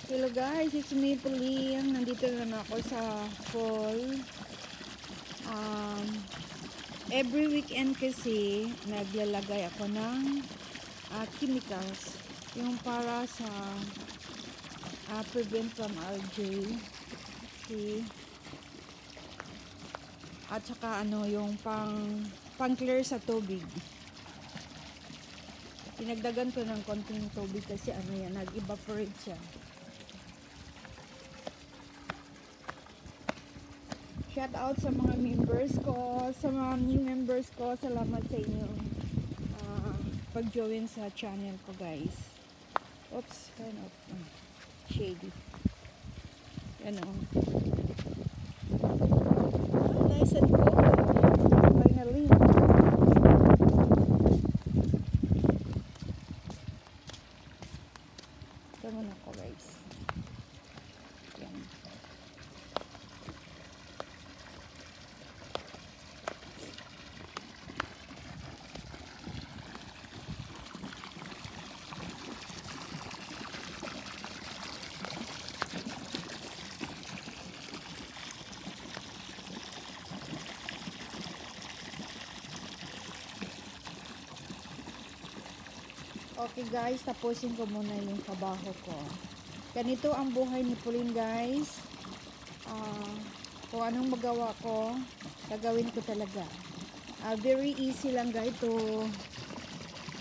Hello guys, it's me Pauline. Nandito na ako sa fall. Every weekend kasi naglalagay ako ng chemicals. Yung para sa prevent from algae. At saka yung pang clear sa tubig. Pinagdagan ko ng konting tubig kasi nag-evaporate siya. Shout out sa mga members ko, sa mga new members ko. Salamat sa inyo pag-join sa channel ko, guys. Oops, kind of shady. Yan o. Nice and cool. Finally. Tama na ko, guys. Yan. Okay guys, tapusin ko muna yung trabaho ko. Ganito ang buhay ni Pauline, guys. Kung anong magawa ko, gagawin ko talaga. Very easy lang guys to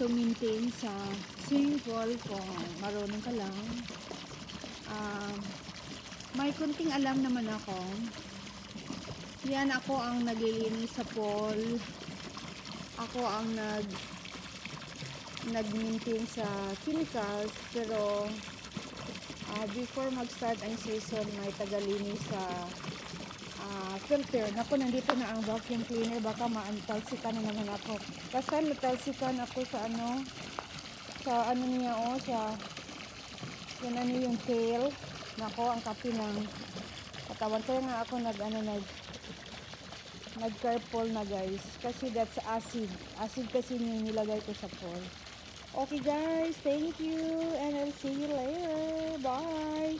maintain sa swimming pool kung marunong ka lang. May kunting alam naman ako. Yan, ako ang naglilinis sa pool. Ako ang nag-maintain sa chemicals, pero before mag-start ang season, may tagalinis sa filter. Naku, nandito na ang vacuum cleaner, baka maantalsikan na naman ako. Basta natalsikan ako sa niya, yung tail. Nako, ang kapi ng katawan. Kaya nga ako nag-carpol na guys, kasi that's acid kasi yung nilagay ko sa pool. Okay guys, thank you and I'll see you later. Bye.